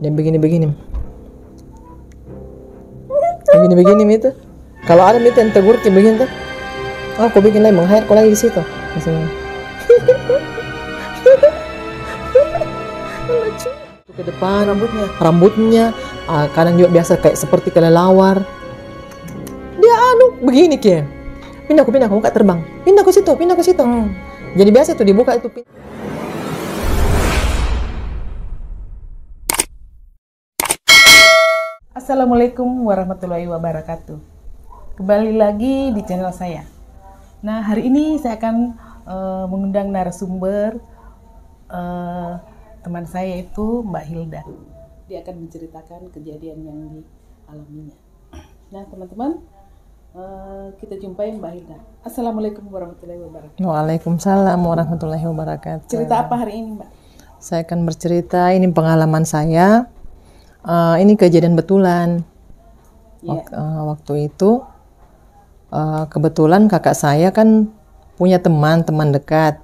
Dia begini-begini. Begini-begini itu. Kalau ada itu yang tegur kayak begini tuh. Aku bikin lagi, menghayat kau lagi di situ. Ke depan rambutnya kadang juga biasa kayak seperti kelelawar. Dia begini kayak pindah aku mau terbang, pindah ke situ. Jadi biasa tuh dibuka itu. Assalamualaikum warahmatullahi wabarakatuh. Kembali lagi di channel saya. Nah, hari ini saya akan mengundang narasumber teman saya itu Mbak Hilda. Dia akan menceritakan kejadian yang dialaminya. Nah, teman-teman, kita jumpai Mbak Hilda. Assalamualaikum warahmatullahi wabarakatuh. Waalaikumsalam warahmatullahi wabarakatuh. Cerita apa hari ini, Mbak? Saya akan bercerita, ini pengalaman saya. Ini kejadian betulan. Waktu itu kebetulan kakak saya kan punya teman dekat.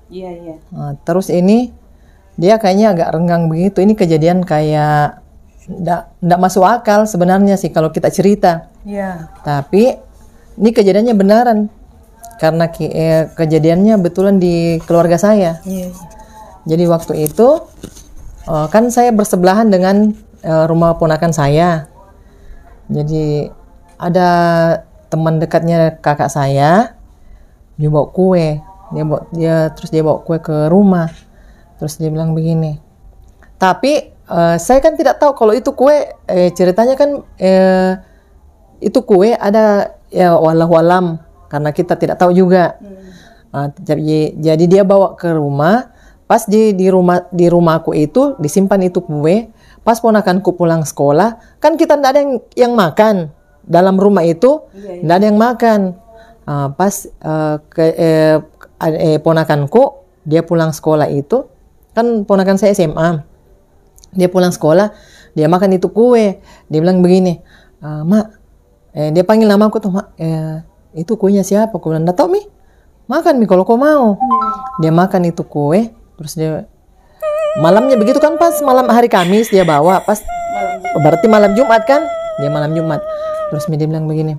Iya. Terus ini dia kayaknya agak renggang begitu. Ini kejadian kayak nggak masuk akal sebenarnya sih kalau kita cerita. Iya. Tapi ini kejadiannya beneran karena kejadiannya betulan di keluarga saya. Iya. Jadi waktu itu kan saya bersebelahan dengan rumah ponakan saya. Jadi ada teman dekatnya kakak saya, dia bawa kue. Dia bawa kue ke rumah. Terus dia bilang begini. Tapi saya kan tidak tahu kalau itu kue, ceritanya kan itu kue ada ya walau-walam karena kita tidak tahu juga. Jadi dia bawa ke rumah. Pas di rumahku itu disimpan itu kue. Pas ponakanku pulang sekolah, kan kita tidak ada yang makan dalam rumah itu, tidak ada yang makan. Pas ponakanku dia pulang sekolah itu, kan ponakan saya SMA. Dia pulang sekolah, dia makan itu kue. Dia bilang begini, Mak, dia panggil nama aku tuh, Mak, itu kuenya siapa? Aku bilang, nggak tahu Mi, makan Mi kalau kau mau. Dia makan itu kue. Terus dia malamnya begitu kan, pas malam hari Kamis dia bawa, pas berarti malam Jumat kan, dia malam Jumat. Terus dia bilang begini,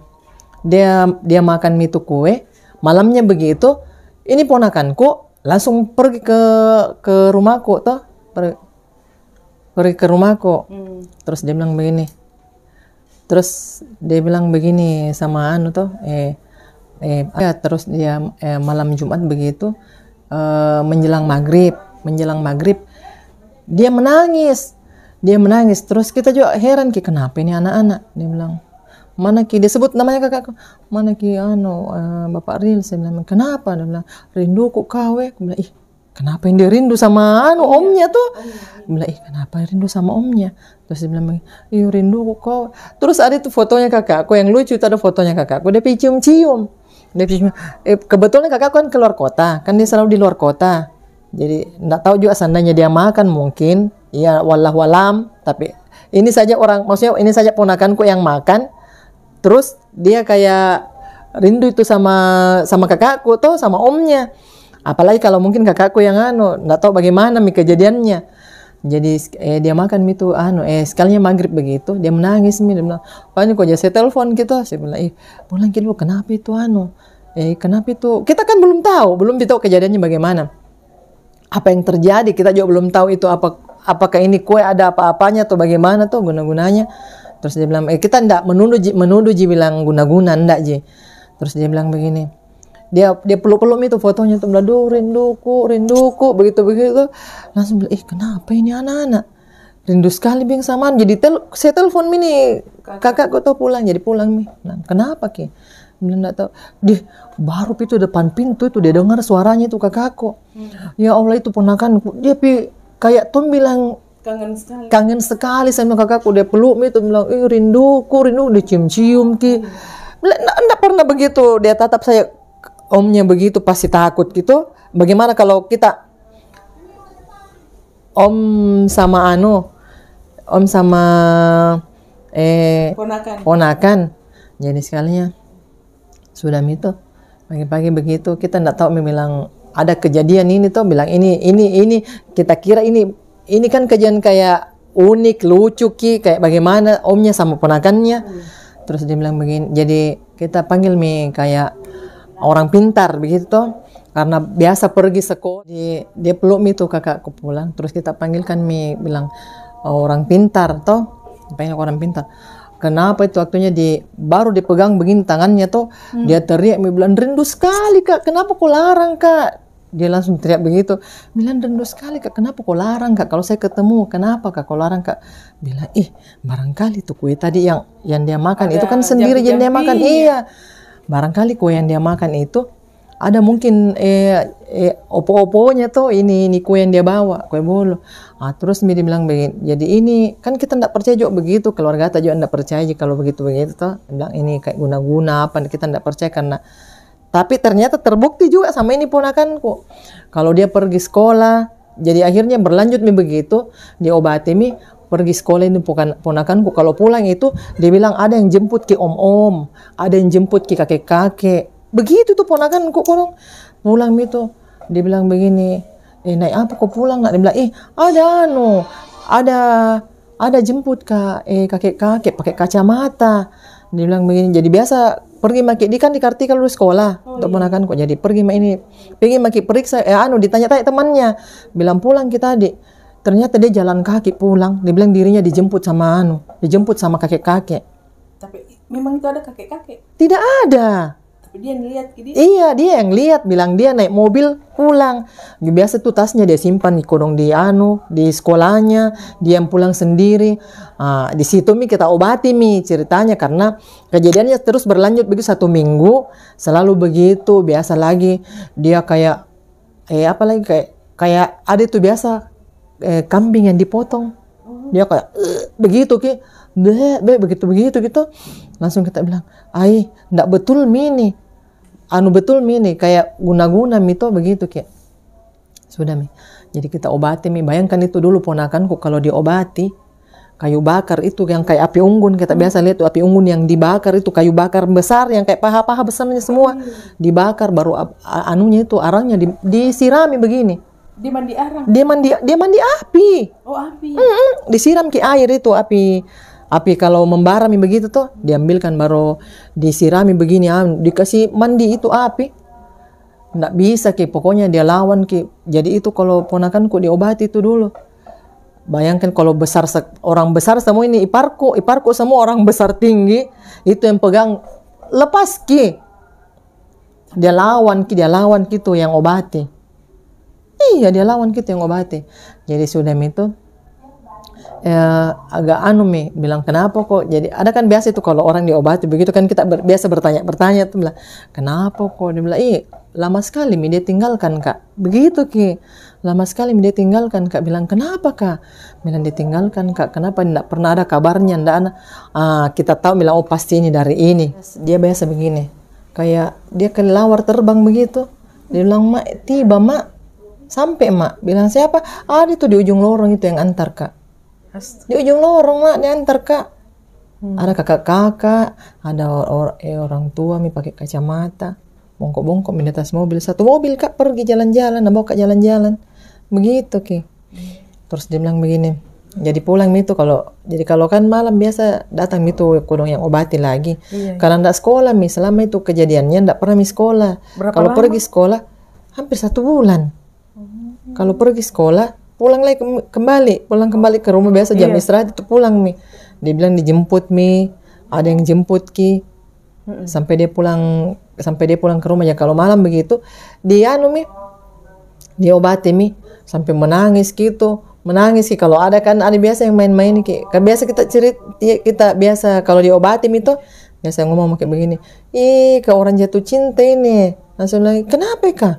dia makan mie itu kue, malamnya begitu, ini ponakanku langsung pergi ke rumahku toh, pergi ke rumahku. Terus dia bilang begini, sama terus dia malam Jumat begitu. Menjelang maghrib dia menangis terus kita juga heran kenapa ini anak-anak. Dia bilang mana dia sebut namanya kakakku, mana Bapak Ril. Saya bilang kenapa? Dia bilang rindu kok kau. Aku bilang kenapa yang dia rindu sama omnya tuh? Dia bilang kenapa rindu sama omnya? Terus dia bilang rindu kok kau. Terus ada tuh fotonya kakakku yang lucu, itu ada fotonya kakakku dia cium-cium. Kebetulan kakak kan keluar kota, kan dia selalu di luar kota. Jadi nggak tahu juga seandainya dia makan mungkin, ya wallahualam. Tapi ini saja ini saja ponakanku yang makan. Terus dia kayak rindu itu sama kakakku tuh, sama omnya. Apalagi kalau mungkin kakakku yang nggak tahu bagaimana kejadiannya. Jadi dia makan mie itu sekalinya maghrib begitu dia menangis dia bilang ini kok saya telepon gitu. Saya bilang pulang gitu kenapa itu kenapa itu, kita kan belum tahu kejadiannya bagaimana, apa yang terjadi, kita juga belum tahu itu apakah ini kue ada apa-apanya atau bagaimana tuh guna-gunanya. Terus dia bilang kita enggak menuduh bilang guna-guna enggak ji. Terus dia bilang begini, dia peluk-peluk itu fotonya tuh, aduh rinduku begitu langsung bilang kenapa ini anak-anak rindu sekali bing samaan. Jadi saya telepon ini kakakku tuh pulang, jadi pulang kenapa ki? Bilang nggak tahu. Dia baru itu depan pintu itu dia dengar suaranya itu kakakku. Ya Allah itu ponakanku. Dia kayak tuh bilang kangen sekali sama kakakku. Dia peluk itu bilang rinduku dia cium-cium ki. Nggak pernah begitu dia tatap saya. Omnya begitu pasti takut gitu. Bagaimana kalau kita om sama ponakan. Jadi sekalinya sudah itu pagi-pagi begitu kita nggak tahu bilang ada kejadian ini tuh, bilang ini kita kira ini ini kan kejadian kayak unik, lucu Ki, kayak bagaimana omnya sama ponakannya. Terus dia bilang begini, jadi kita panggil Mi kayak orang pintar begitu toh. Karena biasa pergi sekolah, dia peluk Mi tuh kakakku pulang. Terus kita panggilkan Mi, bilang orang pintar toh, panggil orang pintar. Kenapa itu waktunya baru dipegang begini tangannya tuh, dia teriak, Mi bilang rindu sekali Kak, kenapa kau larang Kak? Dia langsung teriak begitu, bilang rindu sekali Kak, kenapa kau larang Kak? Kalau saya ketemu, kenapa Kak kau larang Kak? Bilang, barangkali tuh kue tadi yang dia makan, itu kan sendiri yang dia makan. Iya, barangkali kue yang dia makan itu, ada mungkin opo-oponya tuh, ini kue yang dia bawa, kue bolu. Terus dia bilang begini, jadi ini, kan kita tidak percaya juga begitu, keluarga kita juga tidak percaya kalau begitu-begitu tuh. Dia bilang ini kayak guna-guna apa, kita tidak percaya karena tapi ternyata terbukti juga sama ini ponakanku. Kalau dia pergi sekolah, jadi akhirnya berlanjut begitu, dia obati pergi sekolah ini ponakanku. Kalau pulang itu, dia bilang ada yang jemput ke om-om, ada yang jemput ke kakek-kakek. Begitu tuh ponakanku kurang pulang itu. Dia bilang begini, naik apa kok pulang? Dia bilang, ada jemput kakek-kakek pakai kacamata. Dia bilang begini, jadi biasa pergi dia kan dikartikan dulu sekolah untuk ponakanku. Jadi pergi periksa, ditanya-tanya temannya, bilang pulang kita adik. Ternyata dia jalan kaki pulang. Dia bilang dirinya dijemput sama kakek-kakek. Tapi memang itu ada kakek-kakek? Tidak ada. Tapi dia ngeliat gitu? Iya, dia yang lihat, bilang dia naik mobil pulang. Biasa tuh tasnya dia simpan di kodong di sekolahnya, dia yang pulang sendiri. Di situ kita obati ceritanya karena kejadiannya terus berlanjut begitu 1 minggu, selalu begitu, biasa lagi dia kayak kayak ada tuh biasa kambing yang dipotong. Dia kayak begitu Ki. Begitu gitu. Langsung kita bilang, ndak betul nih. Betul nih, kayak guna-guna tuh begitu Ki. Sudah Jadi kita obati Bayangkan itu dulu ponakanku kalau diobati, kayu bakar itu yang kayak api unggun, kita biasa lihat tuh api unggun yang dibakar itu, kayu bakar besar yang kayak paha-paha besarnya semua dibakar, baru anunya itu arangnya disirami begini. Dia mandi arang? Dia mandi api. Oh, api. Disiram ke air itu api kalau membara begitu tuh, diambilkan baru disirami begini, dikasih mandi itu api. Nggak bisa Ki, pokoknya dia lawan Ki. Jadi itu kalau ponakanku diobati itu dulu. Bayangkan kalau orang besar semua ini, iparku semua orang besar tinggi, itu yang pegang, lepas Ki. Dia lawan gitu yang obati. Iya, dia lawan gitu yang obati. Jadi sudah itu agak bilang kenapa kok. Jadi ada kan biasa itu kalau orang diobati begitu kan kita biasa bertanya tuh, bilang kenapa kok. Dia bilang lama sekali dia tinggalkan Kak. Begitu Ki, lama sekali dia tinggalkan Kak. Bilang kenapa Kak? Bilang ditinggalkan Kak, kenapa tidak pernah ada kabarnya, tidak ada. Kita tahu, bilang pasti ini dari ini. Dia biasa begini, kayak dia kelelawar terbang begitu. Dia bilang tiba sampai bilang siapa? Itu di ujung lorong itu yang antar Kak. Di ujung lorong diantar Kak. Ada kakak-kakak, ada orang tua pakai kacamata, bongkok-bongkok di atas mobil, 1 mobil Kak, pergi jalan-jalan, bawa Kak jalan-jalan begitu Ki. Terus dia bilang begini, jadi pulang kalau kan malam biasa datang kodong yang obati lagi. Karena ndak sekolah selama itu kejadiannya ndak pernah sekolah. Kalau pergi sekolah hampir 1 bulan. Kalau pergi sekolah pulang lagi pulang kembali ke rumah biasa jam istirahat itu pulang Dia bilang dijemput ada yang jemput Ki. Sampai dia pulang ke rumah. Ya kalau malam begitu dia diobati sampai menangis gitu. Menangis Ki. Kalau ada biasa yang main-main Ki. Kan biasa kita biasa kalau diobati itu biasa ngomong kayak begini. Ke orang jatuh cinta ini. Langsung lagi, kenapa Kak?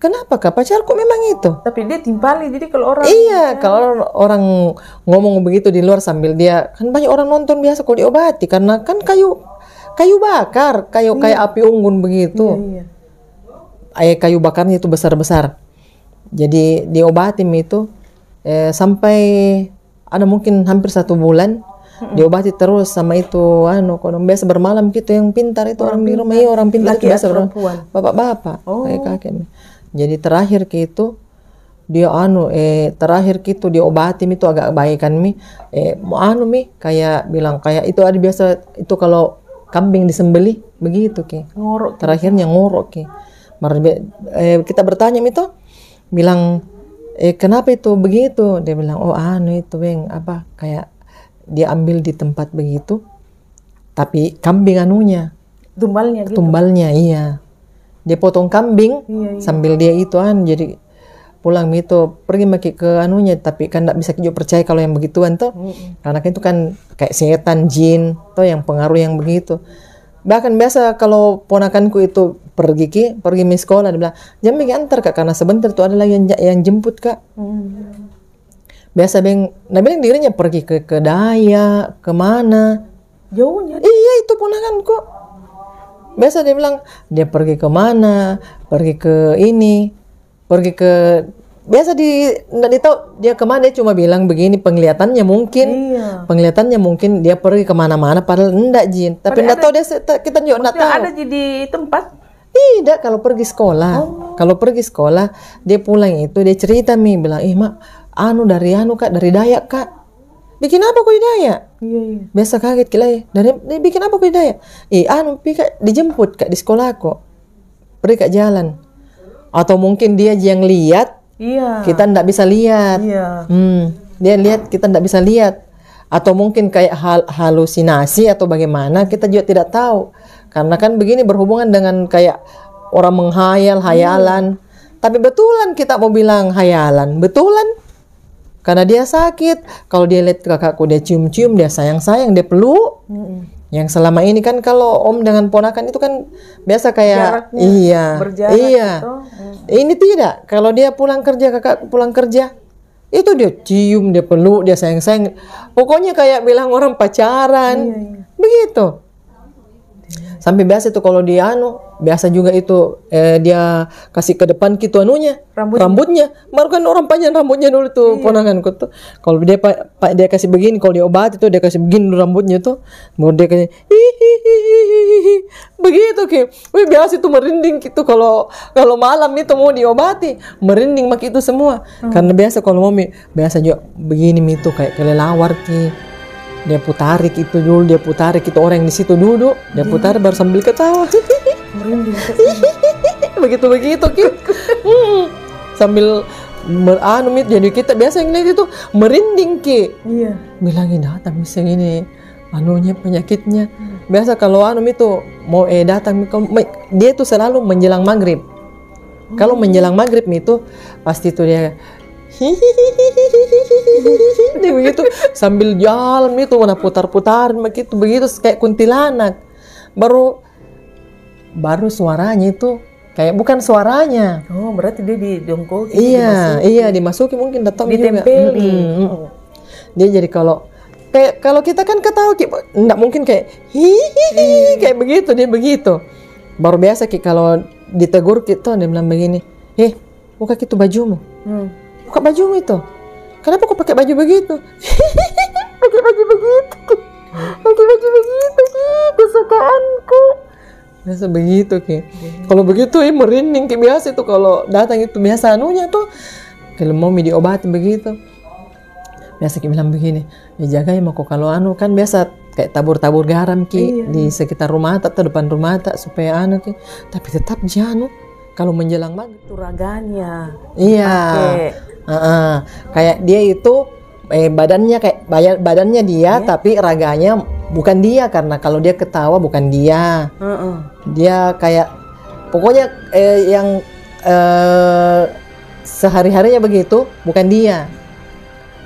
Kenapa Kak? Pacarku memang itu. Tapi dia timpali, jadi kalau orang... Iya, kalau orang ngomong begitu di luar sambil dia, kan banyak orang nonton biasa kalau diobati, karena kan kayu bakar, kayak api unggun begitu. Kayu bakarnya itu besar-besar. Jadi diobati itu sampai ada mungkin hampir 1 bulan. Diobati terus sama itu kodong biasa bermalam gitu yang pintar itu orang di rumah. Orang pintar itu biasa bapak-bapak, kakek-kakek. Jadi terakhir itu dia terakhir gitu dia obati itu agak baik kan mi mau mi kayak bilang kayak itu ada biasa itu kalau kambing disembeli begitu ki Ngorok. terakhirnya ngorok ki. Kita bertanya itu bilang kenapa itu begitu, dia bilang itu beng apa kayak dia ambil di tempat begitu tapi kambing Tumbalnya gitu. tumbalnya iya dia potong kambing sambil dia itu jadi pulang itu pergi maki ke tapi kan tidak bisa juga percaya kalau yang begituan tuh karena kan itu kan kayak setan jin tuh yang pengaruh yang begitu. Bahkan biasa kalau ponakanku itu pergi mi sekolah dia bilang jangan pergi antar kak karena sebentar tuh ada lagi yang jemput kak. Biasa bilang dirinya pergi ke Daya kemana Jauhnya. iya itu ponakanku biasa dia bilang dia pergi kemana pergi ke pergi ke biasa nggak ditahu dia kemana, dia cuma bilang begini penglihatannya mungkin dia pergi kemana-mana padahal enggak jin tapi enggak tahu kita juga enggak tahu ada di tempat tidak kalau pergi sekolah dia pulang itu dia cerita bilang mak dari kak dari Dayak kak bikin apa kok di Dayak biasa kaget dari bikin apa kok di Dayak dijemput kak di sekolah kok pergi kak jalan atau mungkin dia yang lihat kita ndak bisa lihat dia lihat kita ndak bisa lihat atau mungkin kayak halusinasi atau bagaimana kita juga tidak tahu karena kan begini berhubungan dengan kayak orang hayalan tapi betulan kita mau bilang hayalan betulan karena dia sakit kalau dia lihat kakakku dia cium-cium dia sayang-sayang dia peluk yang selama ini kan kalau om dengan ponakan itu kan biasa kayak jaraknya, berjarak gitu. Ini tidak kalau dia kakak pulang kerja itu dia cium dia peluk dia sayang-sayang pokoknya kayak bilang orang pacaran begitu sampai biasa itu kalau dia biasa juga itu dia kasih ke depan gitu rambutnya baru kan orang panjang rambutnya dulu tuh ponakanku tuh kalau dia dia kasih begini kalau dia obat itu dia kasih begini dulu rambutnya tuh mau dia kasih begitu biasa itu merinding gitu kalau malam itu mau diobati merinding mak itu semua karena biasa kalau mau biasa juga begini itu kayak kelelawar dia putarik itu dulu orang yang di situ duduk dia putar baru sambil ketawa merinding begitu sambil jadi kita biasa yang lihat itu merinding bilangin datang misalnya ini penyakitnya biasa kalau itu mau datang dia itu selalu menjelang maghrib kalau menjelang maghrib itu pasti itu dia dia begitu sambil jalan itu mana putar-putar begitu kayak kuntilanak baru suaranya itu kayak bukan suaranya berarti dia didongkok iya dimasuki mungkin datang ditempeli dia jadi kalau kita kan ketawa enggak mungkin kayak kayak begitu dia begitu baru biasa kalau ditegur kita dia bilang begini buka gitu bajumu buka bajumu itu kenapa kok pakai baju begitu pakai baju begitu kesukaanku biasa begitu kalau begitu merinding biasa itu kalau datang itu biasa tuh kalau mau diobati begitu biasa bilang begini jaga kok kalau kan biasa kayak tabur-tabur garam di sekitar rumah atau depan rumah supaya tapi tetap jangan kalau menjelang maghrib itu raganya kayak dia itu badannya dia tapi raganya bukan dia karena kalau dia ketawa bukan dia dia kayak pokoknya yang sehari-harinya begitu bukan dia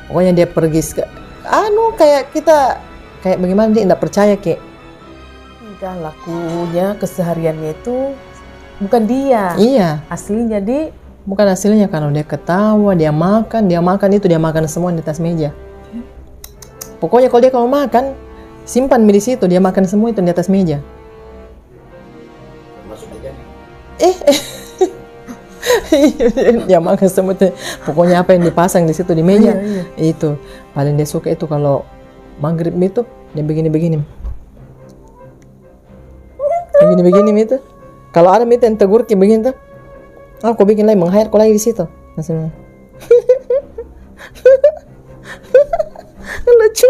pokoknya dia pergi kayak kita kayak bagaimana dia tidak percaya enggak lakunya kesehariannya itu bukan dia aslinya bukan hasilnya kalau dia ketawa dia makan itu dia makan semua di atas meja pokoknya kalau dia makan simpan di situ dia makan semua itu di atas meja dia makan semua itu pokoknya apa yang dipasang di situ di meja itu paling dia suka itu kalau maghrib itu dia begini itu kalau ada yang tegur begini tuh aku bikin lagi menghayat kau lagi di situ Lucu.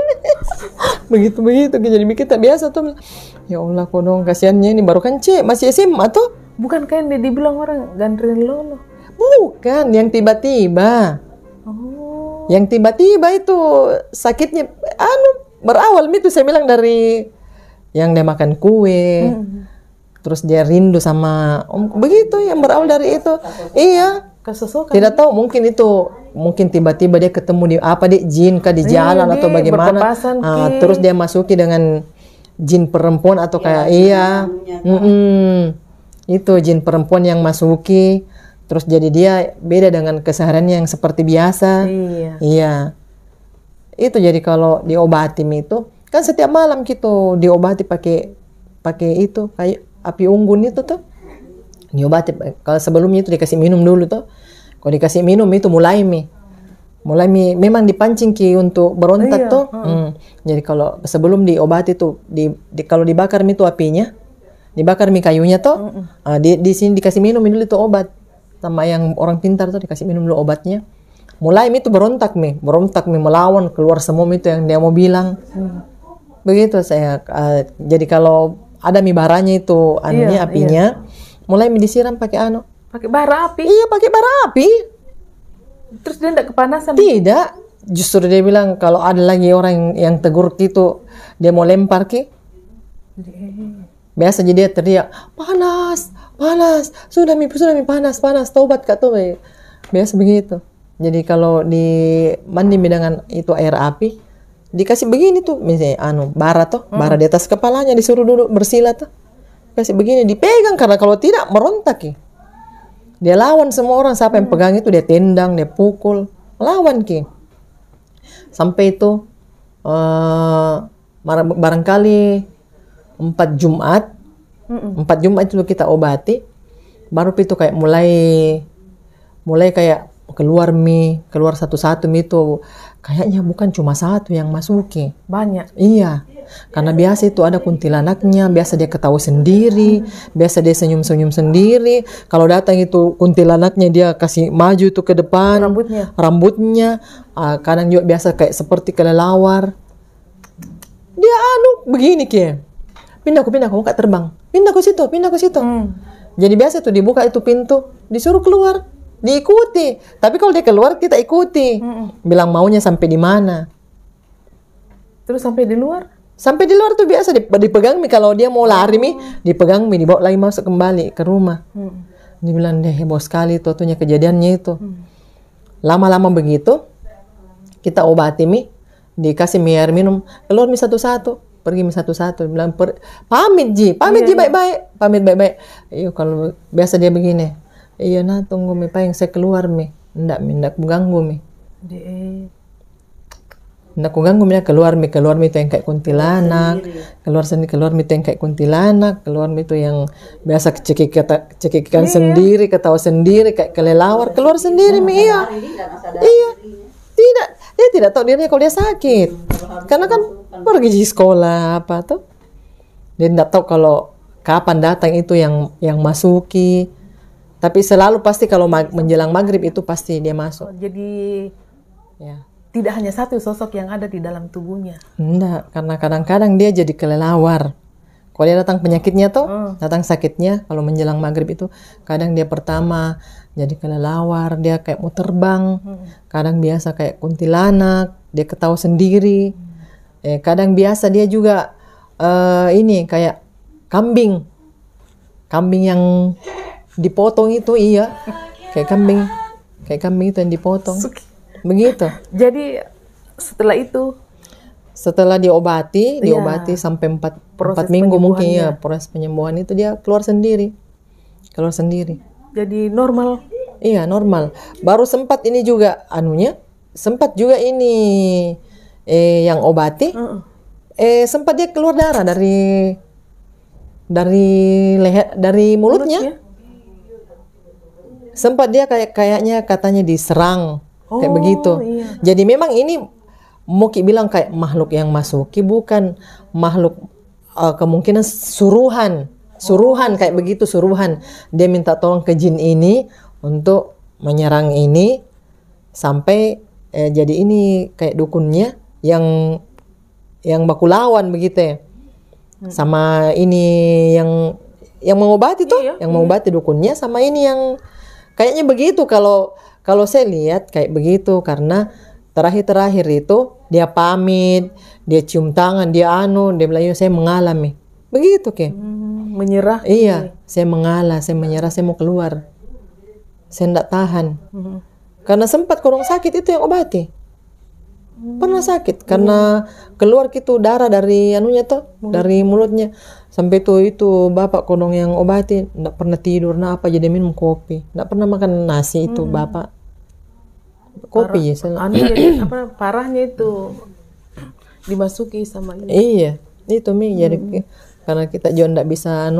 Begitu jadi kita biasa tuh. Ya Allah kodong, kasihannya ini baru kan masih SMA tuh. Bukan kan dia dibilang orang gandrin lolo. Bukan, yang tiba-tiba. Oh. Yang tiba-tiba itu sakitnya berawal itu saya bilang dari yang dia makan kue. Terus dia rindu sama begitu yang berawal dari itu. Iya. Kesesuaian. Tidak tahu mungkin tiba-tiba dia ketemu di jin kah di jalan atau bagaimana. Terus dia masuki dengan jin perempuan atau kayak itu jin perempuan yang masuki. Terus jadi dia beda dengan kesehariannya yang seperti biasa. Iya. Itu jadi kalau diobati itu kan setiap malam gitu diobati pakai itu kayak api unggun itu tuh. Diobati kalau sebelumnya itu dikasih minum dulu tuh. Kalau dikasih minum itu mulai memang dipancing untuk berontak tuh. Jadi kalau sebelum diobati tuh kalau dibakar itu apinya, dibakar kayunya tuh. Di sini dikasih minum dulu itu obat. Sama yang orang pintar tuh dikasih minum dulu obatnya. Mulai itu berontak melawan keluar semua itu yang dia mau bilang. Begitu saya. Jadi kalau ada baranya itu apinya, mulai disiram pakai pakai bara api. Iya, pakai bara api. Terus dia tidak kepanasan? Tidak. Justru dia bilang kalau ada lagi orang yang tegur gitu, dia mau lempar biasa jadi dia teriak, panas, sudah mi panas, tobat kak tuh. Biasa begitu. Jadi kalau di mandi dengan itu air api, dikasih begini tuh, misalnya bara bara di atas kepalanya disuruh duduk bersila tuh. Kasih begini dipegang karena kalau tidak merontak Dia lawan semua orang, siapa yang pegang itu dia tendang, dia pukul, lawan Sampai itu barangkali 4 Jumat. 4 Jumat itu kita obati. Baru itu kayak mulai kayak keluar satu-satu itu. Kayaknya bukan cuma satu yang masuki. Banyak. Iya. Karena biasa itu ada kuntilanaknya, biasa dia ketawa sendiri, biasa dia senyum-senyum sendiri. Kalau datang itu kuntilanaknya dia kasih maju itu ke depan. Rambutnya. Kadang juga biasa kayak seperti kelelawar. Dia begini pindah kamu kak terbang. Pindah ke situ. Jadi biasa tuh dibuka itu pintu, disuruh keluar, diikuti. Tapi kalau dia keluar kita ikuti. Bilang maunya sampai di mana. Terus sampai di luar? Sampai di luar tuh biasa dipegang kalau dia mau lari dipegang dibawa lagi masuk kembali ke rumah. Dia bilang deh heboh sekali tuh kejadiannya itu. Lama-lama begitu kita obati dikasih air minum, keluar satu-satu. Pergi satu-satu, bilang pamit ji baik-baik. Iya kalau biasa dia begini. Iya tunggu yang saya keluar ndak mengganggu ndak mengganggu keluar itu yang kayak kuntilanak, keluar itu yang kayak kuntilanak, keluar itu yang biasa cekikan sendiri, ketawa sendiri kayak kelelawar, keluar sendiri iya. Dia tidak tahu dirinya kalau dia sakit. Karena kan pergi di sekolah apa tuh. Dia tidak tahu kalau kapan datang itu yang masuki. Tapi selalu pasti kalau menjelang maghrib itu pasti dia masuk. Jadi tidak hanya satu sosok yang ada di dalam tubuhnya. Enggak, karena kadang-kadang dia jadi kelelawar. Kalau dia datang penyakitnya tuh, datang sakitnya, kalau menjelang maghrib itu, kadang dia pertama jadi kelelawar, dia kayak mau terbang. Kadang biasa kayak kuntilanak, dia ketawa sendiri. Kadang biasa dia juga kayak kambing yang dipotong itu kayak kambing itu yang dipotong. Begitu. Jadi setelah diobati sampai 4 minggu mungkin proses penyembuhan itu dia keluar sendiri. Jadi normal. Iya, normal. Baru sempat ini juga ini yang obati. Sempat dia keluar darah dari leher, dari mulutnya. Sempat dia kayaknya katanya diserang kayak begitu. Iya. Jadi memang ini mau bilang kayak makhluk yang masuki, bukan makhluk kemungkinan suruhan kayak begitu, suruhan. Dia minta tolong ke jin ini untuk menyerang ini sampai jadi ini kayak dukunnya yang baku lawan begitu ya. Sama ini yang mengobati tuh, yang mengobati dukunnya sama ini yang kayaknya begitu. Kalau saya lihat kayak begitu, karena terakhir itu dia pamit, dia cium tangan, dia bilang, "Yo, saya mengalami." Begitu ke. Menyerah. Iya, saya mengalah, saya menyerah, saya mau keluar. Saya enggak tahan. Karena sempat kurang sakit itu yang obati. Pernah sakit karena keluar gitu darah dari anunya tuh, dari mulutnya. Sampai itu bapak kodong yang obati enggak pernah tidur, apa jadi minum kopi. Enggak pernah makan nasi itu bapak. Kopi ya. Jadi parahnya itu dimasuki sama ini. Iya, itu Mi. Jadi karena kita juga enggak bisa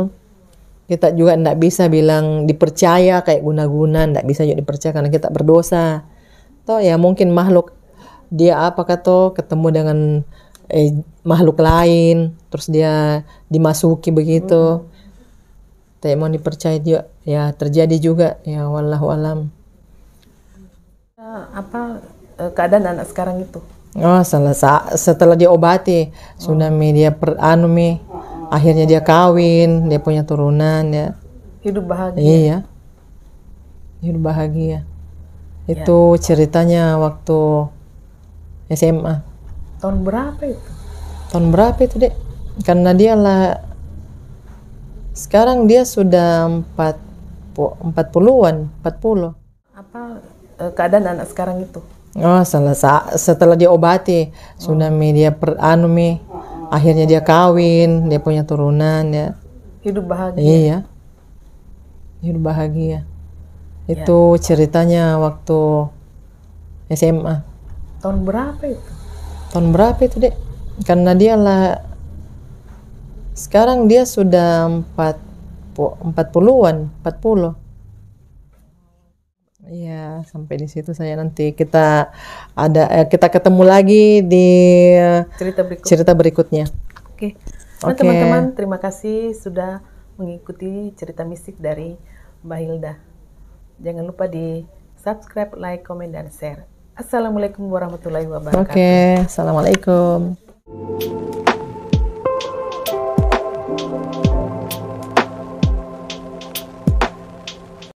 kita juga enggak bisa bilang dipercaya kayak guna-guna, enggak bisa juga dipercaya karena kita berdosa. Toh ya mungkin makhluk dia apakah tuh ketemu dengan makhluk lain, terus dia dimasuki begitu. Tapi mau dipercaya juga, ya terjadi juga, ya wallahu alam. Keadaan anak sekarang itu? Oh, setelah dia obati, sudah dia akhirnya dia kawin, dia punya turunan, ya. Hidup bahagia. Iya, hidup bahagia. Itu ceritanya waktu SMA. Tahun berapa itu? Tahun berapa itu, Dek? Karena dia lah sekarang dia sudah 40-an, 40. Keadaan anak sekarang itu? Oh, setelah dia obati, sudah dia akhirnya dia kawin, dia punya turunan, ya. Hidup bahagia. Iya. Hidup bahagia. Itu ceritanya waktu SMA. Tahun berapa itu? Tahun berapa itu, Dek? Karena dia lah sekarang dia sudah 40-an, 40. Iya, sampai di situ saya nanti kita ketemu lagi di cerita berikutnya. Oke. Nah, teman-teman, terima kasih sudah mengikuti cerita mistik dari Mbak Hilda. Jangan lupa di subscribe, like, komen, dan share. Assalamualaikum warahmatullahi wabarakatuh. Oke, assalamualaikum.